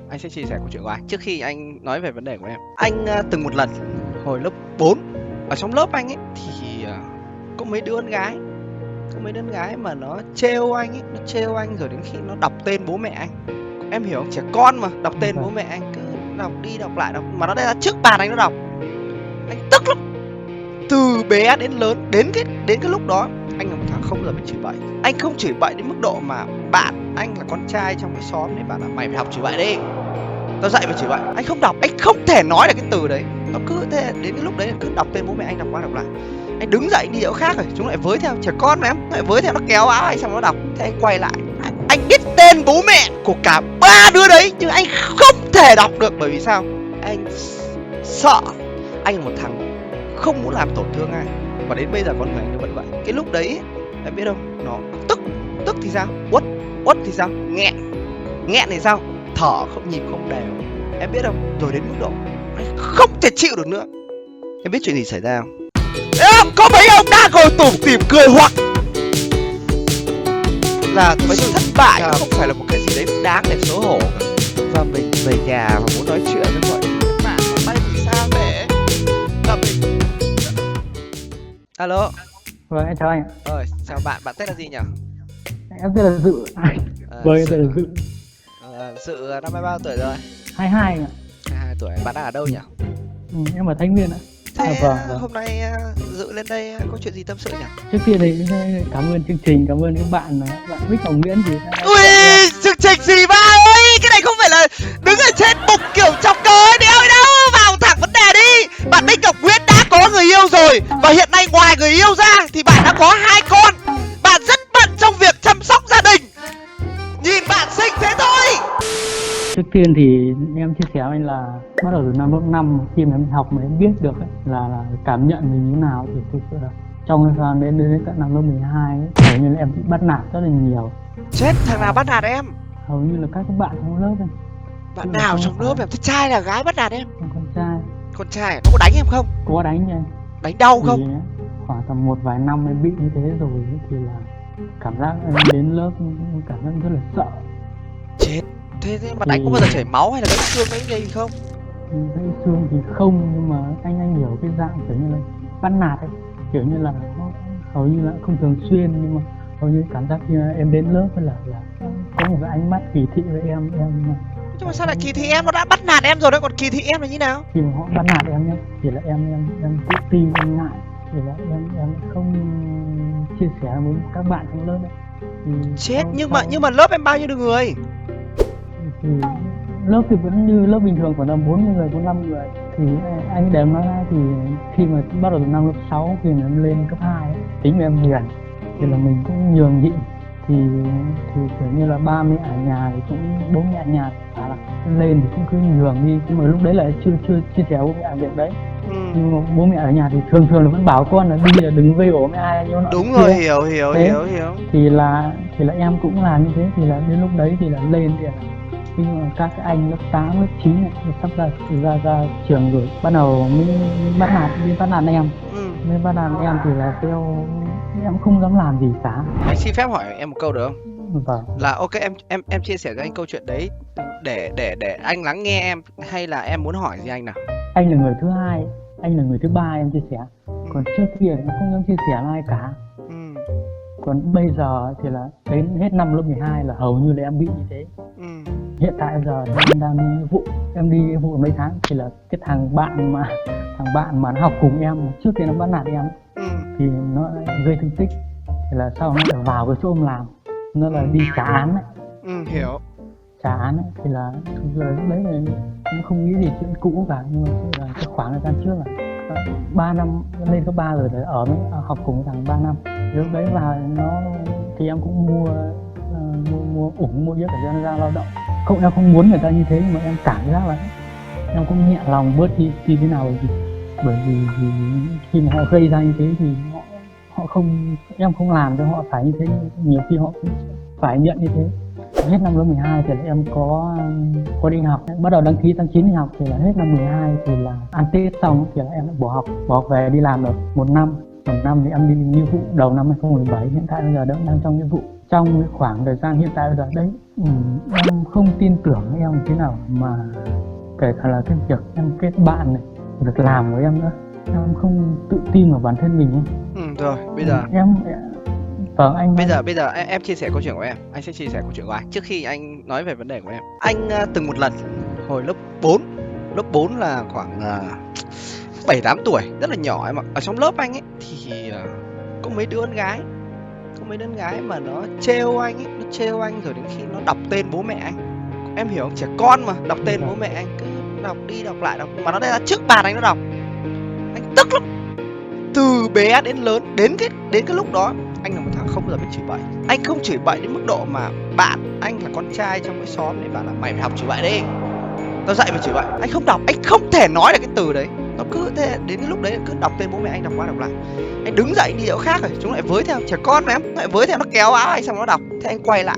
anh sẽ chia sẻ câu chuyện của anh trước khi anh nói về vấn đề của em. Anh từng một lần hồi lớp 4 ở trong lớp anh ấy thì có mấy đứa con gái mà nó trêu anh ấy, nó trêu anh rồi đến khi nó đọc tên bố mẹ anh. Em hiểu không? Trẻ con mà đọc tên bố mẹ anh cứ đọc đi đọc lại đọc mà nó đây là trước bàn anh nó đọc. Anh tức lắm. Từ bé đến lớn đến cái lúc đó anh là một thằng không bao giờ bị chửi bậy. Anh không chửi bậy đến mức độ mà bạn anh là con trai trong cái xóm đấy bảo là mày phải học chửi bậy đi. Tao dạy mày chửi bậy. Anh không đọc, anh không thể nói được cái từ đấy. Nó cứ thế đến cái lúc đấy cứ đọc tên bố mẹ anh đọc qua đọc lại. Anh đứng dậy đi chỗ khác rồi, chúng lại với theo trẻ con mà em, lại với theo nó kéo áo anh xong nó đọc. Thế anh quay lại. Anh biết tên bố mẹ của cả ba đứa đấy nhưng anh không thể đọc được bởi vì sao? Anh sợ. Anh là một thằng không muốn làm tổn thương ai và đến bây giờ con người nó vẫn vậy. Cái lúc đấy em biết không, nó tức thì sao, uất thì sao, nghẹn thì sao, thở không nhịp không đều, em biết không, rồi đến mức độ anh không thể chịu được nữa. Em biết chuyện gì xảy ra không? Có mấy ông đang ngồi tủm tỉm cười hoặc là mấy thất bại nó không phải là một cái gì đấy đáng để xấu hổ cả. Và mình về nhà và muốn nói chuyện với mọi người, bạn bay vì sao để là mình. Alo. Vâng, em chào anh ạ. Chào bạn tên là gì nhỉ? Em tên là Dự. Vâng, em tên là Dự. Dự năm nay bao tuổi rồi? 22 anh ạ. 22 tuổi, bạn đang ở đâu nhỉ? Em ở Thái Nguyên ạ. Thế vâng. Hôm nay Dự lên đây có chuyện gì tâm sự nhỉ? Trước tiên thì cảm ơn chương trình, cảm ơn các bạn Bích Hồng Nguyễn gì. Ui, chương trình gì ba ơi, cái này không phải là đứng ở trên bục kiểu chọc cờ ấy, đéo đâu, vào thẳng vấn đề đi. Bạn Bích Ngọc Nguyễn đã có người yêu rồi và hiện nay ngoài người yêu ra thì bạn đã có 2 con. Bạn rất bận trong việc chăm sóc gia đình. Nhìn bạn xinh thế thôi. Trước tiên thì em chia sẻ với anh là bắt đầu từ năm lớp 5 khi mà em học mà em biết được ấy, là cảm nhận mình như nào thì thực sự là trong cái thời gian đến tận năm lớp 12 ấy, hầu như là em bị bắt nạt rất là nhiều. Chết, thằng nào bắt nạt em? Hầu như là các bạn trong lớp ấy. Bạn nào trong lớp em? Thế trai là gái bắt nạt em? Con trai. Con trai, nó có đánh em không? Có đánh nha. Đánh đau không? Thì khoảng tầm một vài năm em bị như thế rồi thì là cảm giác em đến lớp cảm giác rất là sợ. Chết. Thế mà đánh có bao giờ chảy máu hay là gãy xương đấy gì không? Gãy xương thì không, nhưng mà anh hiểu cái dạng kiểu như là bắt nạt ấy, kiểu như là nó hầu như là không thường xuyên, nhưng mà hầu như cảm giác khi em đến lớp là có một cái ánh mắt kỳ thị với em. Nhưng mà sao lại kỳ thị em? Nó đã bắt nạt em rồi đấy, còn kỳ thị em là như nào? Khi mà họ bắt nạt em nhé, thì là em tự ti, em ngại, thì là em không chia sẻ với các bạn trong lớp ấy. Thì chết, nhưng mà lớp em bao nhiêu người? Thì lớp thì vẫn như lớp bình thường, khoảng tầm 40 người, 45 người. Thì anh để em nói ra thì khi mà bắt đầu từ năm lớp 6 khi mà em lên cấp 2 ấy, tính em hiền thì là mình cũng nhường nhịn, thì kiểu như là ba mẹ ở nhà thì cũng bố mẹ ở nhà là lên thì cũng cứ nhường đi, nhưng mà lúc đấy là chưa chia sẻ bố mẹ việc đấy. Nhưng mà bố mẹ ở nhà thì thường là vẫn bảo con là đi là đừng vây ổ với ai như đúng rồi, hiểu. Thì là em cũng làm như thế, thì là đến lúc đấy thì là lên thì là nhưng mà các cái anh lớp 8, lớp 9 này thì sắp ra trường rồi bắt đầu mới bắt nạt em. Mới bắt nạt em thì là theo em không dám làm gì cả. Anh xin phép hỏi em một câu được không? Vâng. Là ok, em chia sẻ cho anh câu chuyện đấy để anh lắng nghe em, hay là em muốn hỏi gì anh nào? Anh là người thứ hai, anh là người thứ ba em chia sẻ. Còn trước kia em không dám chia sẻ với ai cả. Còn bây giờ thì là đến hết năm lớp 12 là hầu như là em bị như thế. Hiện tại giờ em đang đi nghĩa vụ, em đi nghĩa vụ mấy tháng thì là cái thằng bạn mà nó học cùng em trước kia nó bắt nạt em thì nó gây thương tích, thì là sau nó vào cái chỗ em làm, nó là đi trả án ấy. Hiểu. Trả án ấy, thì là thực ra lúc đấy là cũng không nghĩ gì chuyện cũ cả, nhưng mà là cái khoảng thời gian trước là 3 năm lên cấp 3 rồi, ở với học cùng thằng 3 năm. Lúc đấy và nó thì em cũng mua giấy để cho nó ra lao động. Em không muốn người ta như thế, nhưng mà em cảm giác là em cũng nhẹ lòng bớt đi thế nào, bởi vì khi mà họ gây ra như thế thì họ không, em không làm cho họ phải như thế, nhiều khi họ cũng phải nhận như thế. Hết năm lớp 12 thì là em có đi học, bắt đầu đăng ký tháng 9 đi học, thì là hết năm 12 thì là ăn Tết xong thì là em đã bỏ học về đi làm được một năm thì em đi nghĩa vụ đầu năm 2017, hiện tại bây giờ đang trong nghĩa vụ. trong cái khoảng thời gian hiện tại giờ đấy, em không tin tưởng em thế nào, mà kể cả là cái việc em kết bạn này, việc làm của em nữa, em không tự tin vào bản thân mình ấy. Rồi bây giờ Vâng, anh bây giờ em chia sẻ câu chuyện của em, anh sẽ chia sẻ câu chuyện của anh trước khi anh nói về vấn đề của em. Anh từng một lần hồi lớp 4 là khoảng 7-8 tuổi, rất là nhỏ em ạ. Ở trong lớp anh ấy thì có mấy đứa con gái mà nó trêu anh ấy, nó trêu anh rồi đến khi nó đọc tên bố mẹ anh. Em hiểu không? Trẻ con mà đọc tên bố mẹ anh, cứ đọc đi đọc lại đọc, mà nó đây là trước bàn anh nó đọc. Anh tức lắm. Từ bé đến lớn, đến cái lúc đó anh là một thằng không bao giờ bị chửi bậy. Anh không chửi bậy đến mức độ mà bạn anh là con trai trong cái xóm này bảo là mày phải học chửi bậy đi, tao dạy mày chửi bậy. Anh không đọc, anh không thể nói được cái từ đấy. Nó cứ thế, đến cái lúc đấy cứ đọc tên bố mẹ anh, đọc qua đọc lại. Anh đứng dậy đi chỗ khác rồi, chúng lại với theo, trẻ con mà em, lại với theo, nó kéo áo anh xong nó đọc. Thế anh quay lại,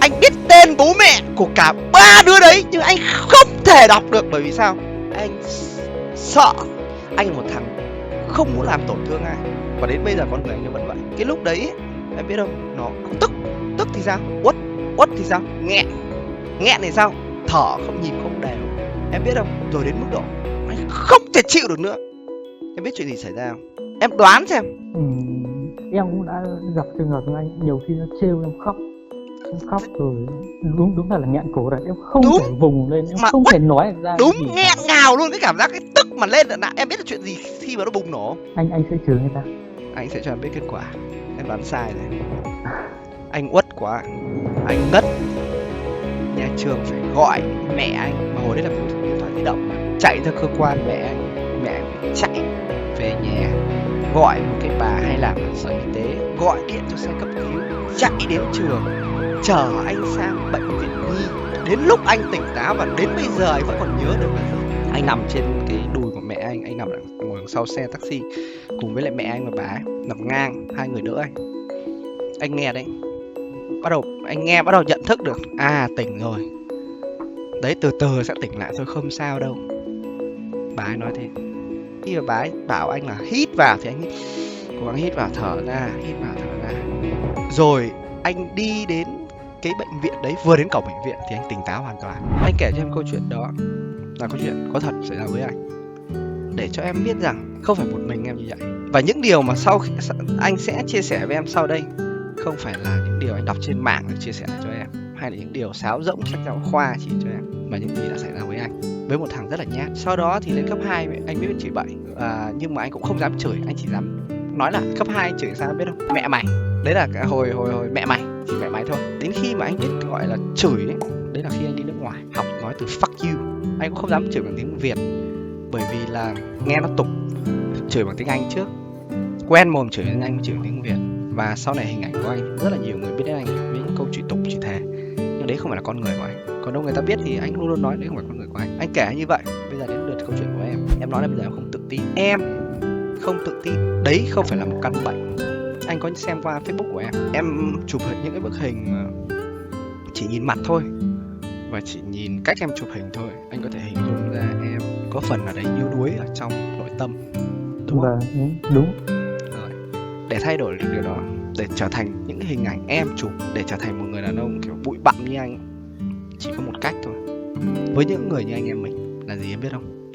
anh biết tên bố mẹ của cả 3 đứa đấy, nhưng anh không thể đọc được. Bởi vì sao? Anh sợ. Anh là một thằng không muốn làm tổn thương ai, và đến bây giờ con người anh nó vẫn vậy. Cái lúc đấy em biết không, nó tức thì sao, uất thì sao, nghẹn thì sao, thở không nhịp không đều, em biết không. Rồi đến mức độ anh không thể chịu được nữa. Em biết chuyện gì xảy ra không? Em đoán xem. Em cũng đã gặp trường hợp của anh, nhiều khi nó trêu em khóc rồi, đúng là nghẹn cổ rồi, em không thể vùng lên, em không thể nói ra. Đúng, nghẹn ngào luôn, cái cảm giác cái tức mà lên là em biết là chuyện gì khi mà nó bùng nổ. Anh sẽ chửi người ta. Anh sẽ cho em biết kết quả. Em đoán sai rồi. Anh uất quá, anh ngất. Nhà trường phải gọi mẹ anh, mà hồi đấy là điện thoại di động mà, chạy ra cơ quan mẹ anh phải chạy về nhà, gọi một cái bà hay làm ở sở y tế, gọi điện cho xe cấp cứu, chạy đến trường, chở anh sang bệnh viện nhi. Đến lúc anh tỉnh táo và đến bây giờ anh vẫn còn nhớ được là gì. Anh nằm trên cái đùi của mẹ anh nằm ngồi đằng sau xe taxi cùng với lại mẹ anh và bà ấy, nằm ngang, hai người đỡ anh. Anh nghe đấy, bắt đầu nhận thức được, tỉnh rồi đấy, từ từ sẽ tỉnh lại thôi, không sao đâu. Bà ấy nói thế. Khi mà bà ấy bảo anh là hít vào thì anh cố gắng hít vào thở ra. Rồi anh đi đến cái bệnh viện đấy, vừa đến cổng bệnh viện thì anh tỉnh táo hoàn toàn. Anh kể cho em câu chuyện đó là câu chuyện có thật xảy ra với anh, để cho em biết rằng không phải một mình em như vậy. Và những điều mà sau khi anh sẽ chia sẻ với em sau đây không phải là những điều anh đọc trên mạng để chia sẻ cho em, hay là những điều sáo rỗng sách giáo khoa chỉ cho em, mà những gì đã xảy ra với anh, với một thằng rất là nhát. Sau đó thì lên cấp 2 anh biết chửi bậy, nhưng mà anh cũng không dám chửi, anh chỉ dám nói là cấp 2 chửi sao em biết không? Mẹ mày. Đấy là cái hồi mẹ mày, chỉ mẹ mày thôi. Đến khi mà anh biết gọi là chửi đấy là khi anh đi nước ngoài học nói từ fuck you. Anh cũng không dám chửi bằng tiếng Việt, bởi vì là nghe nó tục. Chửi bằng tiếng Anh trước, quen mồm chửi tiếng Anh, chửi bằng tiếng Việt. Và sau này hình ảnh của anh rất là nhiều người biết đến anh với những câu chửi tục chửi thề, nhưng đấy không phải là con người của anh. Còn đâu người ta biết thì anh luôn luôn nói đấy không phải con người của anh. Anh kể như vậy. Bây giờ đến lượt câu chuyện của em nói là bây giờ em không tự tin. Em không tự tin, đấy không phải là một căn bệnh. Anh có xem qua Facebook của em chụp những cái bức hình mà chỉ nhìn mặt thôi và chỉ nhìn cách em chụp hình thôi, anh có thể hình dung ra em có phần nào đấy yếu đuối ở trong nội tâm, đúng không? Đúng. Rồi, để thay đổi được điều đó, để trở thành những cái hình ảnh em chụp, để trở thành một người đàn ông kiểu bụi bặm như anh, chỉ có một cách thôi. Với những người như anh em mình là gì em biết không?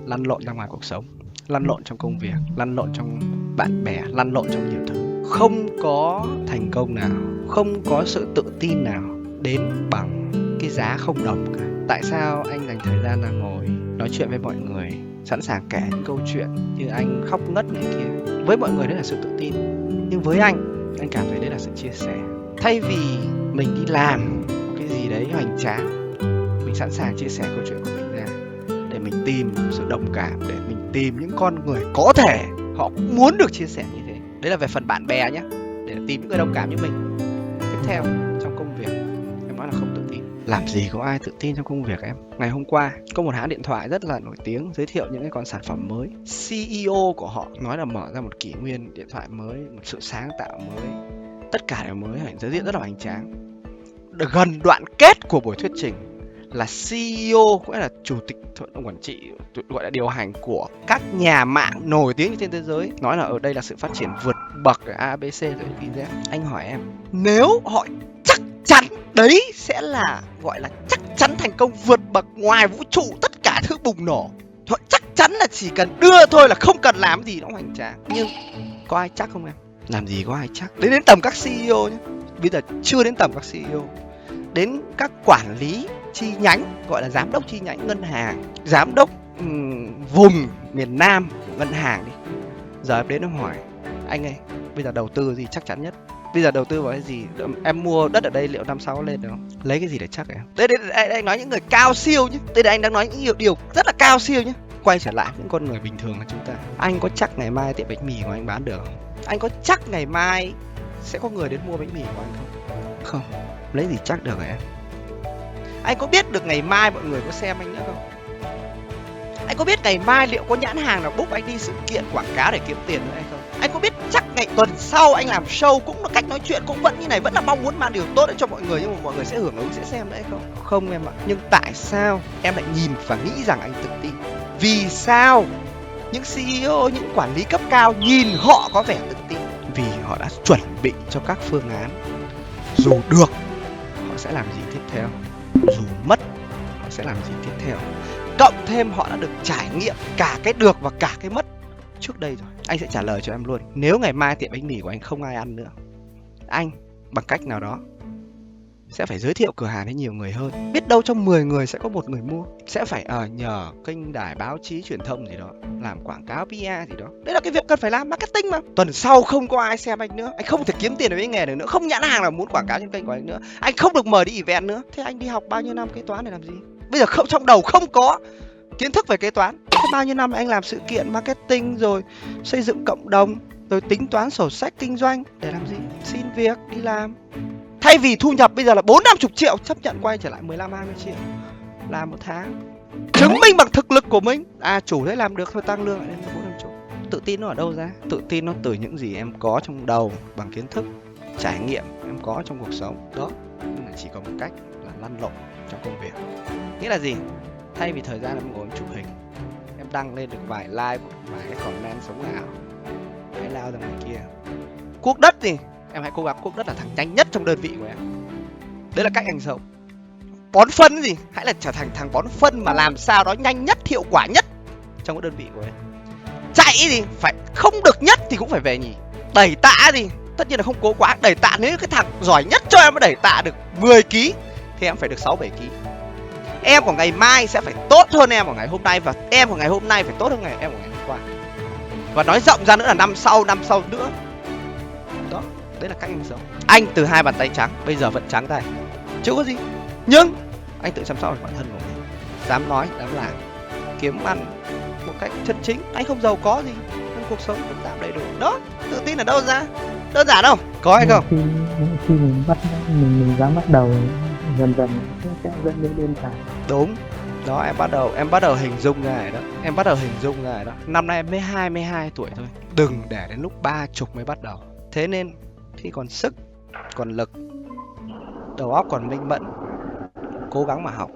Lăn lộn ra ngoài cuộc sống, lăn lộn trong công việc, lăn lộn trong bạn bè, lăn lộn trong nhiều thứ. Không có thành công nào, không có sự tự tin nào đến bằng cái giá không đồng cả. Tại sao anh dành thời gian ra ngồi nói chuyện với mọi người, sẵn sàng kể những câu chuyện như anh khóc ngất này kia? Với mọi người đấy là sự tự tin, nhưng với anh cảm thấy đấy là sự chia sẻ. Thay vì mình đi làm cái gì đấy hoành tráng, mình sẵn sàng chia sẻ câu chuyện của mình ra để mình tìm sự đồng cảm, để mình tìm những con người có thể họ cũng muốn được chia sẻ như thế. Đấy là về phần bạn bè nhé, để tìm những người đồng cảm như mình. Tiếp theo, trong công việc, em nói là không tự tin. Làm gì có ai tự tin trong công việc em? Ngày hôm qua, có một hãng điện thoại rất là nổi tiếng giới thiệu những cái con sản phẩm mới. CEO của họ nói là mở ra một kỷ nguyên điện thoại mới, một sự sáng tạo mới. Tất cả đều mới, giới thiệu rất là hoành tráng. Gần đoạn kết của buổi thuyết trình là CEO, cũng là chủ tịch hội đồng quản trị, gọi là điều hành của các nhà mạng nổi tiếng trên thế giới, nói là ở đây là sự phát triển vượt bậc ABC rồi Z. Anh hỏi em, nếu họ chắc chắn đấy sẽ là gọi là chắc chắn thành công vượt bậc ngoài vũ trụ, tất cả thứ bùng nổ, họ chắc chắn là chỉ cần đưa thôi là không cần làm gì nó hoành tráng, nhưng có ai chắc không em? Làm gì có ai chắc. Đến tầm các CEO nhé, bây giờ chưa đến tầm các CEO, đến các quản lý chi nhánh, gọi là giám đốc chi nhánh ngân hàng, giám đốc vùng miền Nam của ngân hàng đi. Giờ em đến em hỏi anh ơi, bây giờ đầu tư gì chắc chắn nhất? Bây giờ đầu tư vào cái gì? Em mua đất ở đây liệu năm sau có lên được không? Lấy cái gì để chắc em? Đây anh nói những người cao siêu nhé. Đây là anh đang nói những điều rất là cao siêu nhé. Quay trở lại những con người bình thường của chúng ta. Anh có chắc ngày mai tiệm bánh mì của anh bán được không? Anh có chắc ngày mai sẽ có người đến mua bánh mì của anh không? Không. Lấy gì chắc được hả em? Anh có biết được ngày mai mọi người có xem anh nữa không? Anh có biết ngày mai liệu có nhãn hàng nào book anh đi sự kiện quảng cáo để kiếm tiền nữa hay không? Anh có biết chắc ngày tuần sau anh làm show cũng là cách nói chuyện cũng vẫn như này, vẫn là mong muốn mang điều tốt đến cho mọi người, nhưng mà mọi người sẽ hưởng ứng, sẽ xem đấy hay không? Không em ạ. Nhưng tại sao em lại nhìn và nghĩ rằng anh tự tin? Vì sao những CEO, những quản lý cấp cao nhìn họ có vẻ tự tin? Vì họ đã chuẩn bị cho các phương án. Dù được, họ sẽ làm gì tiếp theo? Dù mất, họ sẽ làm gì tiếp theo? Cộng thêm họ đã được trải nghiệm cả cái được và cả cái mất trước đây rồi. Anh sẽ trả lời cho em luôn. Nếu ngày mai tiệm bánh mì của anh không ai ăn nữa, anh bằng cách nào đó sẽ phải giới thiệu cửa hàng đến nhiều người hơn. Biết đâu trong 10 người sẽ có một người mua. Sẽ phải nhờ kênh đài báo chí truyền thông gì đó, làm quảng cáo PR gì đó. Đấy là cái việc cần phải làm, marketing mà. Tuần sau không có ai xem anh nữa, anh không thể kiếm tiền với cái nghề này nữa, không nhãn hàng nào muốn quảng cáo trên kênh của anh nữa, anh không được mời đi event nữa. Thế anh đi học bao nhiêu năm kế toán để làm gì? Bây giờ không, trong đầu không có kiến thức về kế toán. Thế bao nhiêu năm anh làm sự kiện marketing, rồi xây dựng cộng đồng, rồi tính toán sổ sách kinh doanh để làm gì? Xin việc đi làm. Thay vì thu nhập bây giờ là 40-50 triệu, chấp nhận quay trở lại 15-20 triệu làm một tháng, chứng minh bằng thực lực của mình. Chủ đấy làm được thôi, tăng lương lại lên 40-50. Tự tin nó ở đâu ra? Tự tin nó từ những gì em có trong đầu, bằng kiến thức, trải nghiệm em có trong cuộc sống đó. Nhưng mà chỉ có một cách là lăn lộn trong công việc. Nghĩa là gì? Thay vì thời gian em ngồi em chụp hình, em đăng lên được vài like, vài cái comment sống ảo, hãy lao ra ngoài kia. Cuốc đất gì? Em hãy cố gắng cuốc đất là thằng nhanh nhất trong đơn vị của em. Đấy là cách anh sống. Bón phân gì? Hãy là trở thành thằng bón phân mà làm sao đó nhanh nhất, hiệu quả nhất trong cái đơn vị của em. Chạy gì? Phải không được nhất thì cũng phải về nhỉ. Đẩy tạ gì? Tất nhiên là không cố quá. Đẩy tạ, nếu cái thằng giỏi nhất cho em mà đẩy tạ được 10 kg thì em phải được 6-7 kg. Em của ngày mai sẽ phải tốt hơn em của ngày hôm nay, và em của ngày hôm nay phải tốt hơn em của ngày hôm qua. Và nói rộng ra nữa là năm sau nữa. Đó, đấy là cách anh sống. Anh từ 2 bàn tay trắng, bây giờ vẫn trắng tay, chứ có gì. Nhưng anh tự chăm sóc được bản thân của mình, dám nói, dám làm, kiếm ăn một cách chân chính. Anh không giàu có gì, nhưng cuộc sống vẫn tạm đầy đủ. Đó, tự tin ở đâu ra? Đơn giản không? Có hay không? Khi mình dám bắt đầu, dần dần sẽ dẫn đến đơn giản. Đúng. Đó, em bắt đầu hình dung ra rồi đó. Em bắt đầu hình dung ra rồi đó. Năm nay em mới 22 tuổi thôi. Đừng để đến lúc 30 mới bắt đầu. Thế nên khi còn sức, còn lực, đầu óc còn minh mẫn, cố gắng mà học.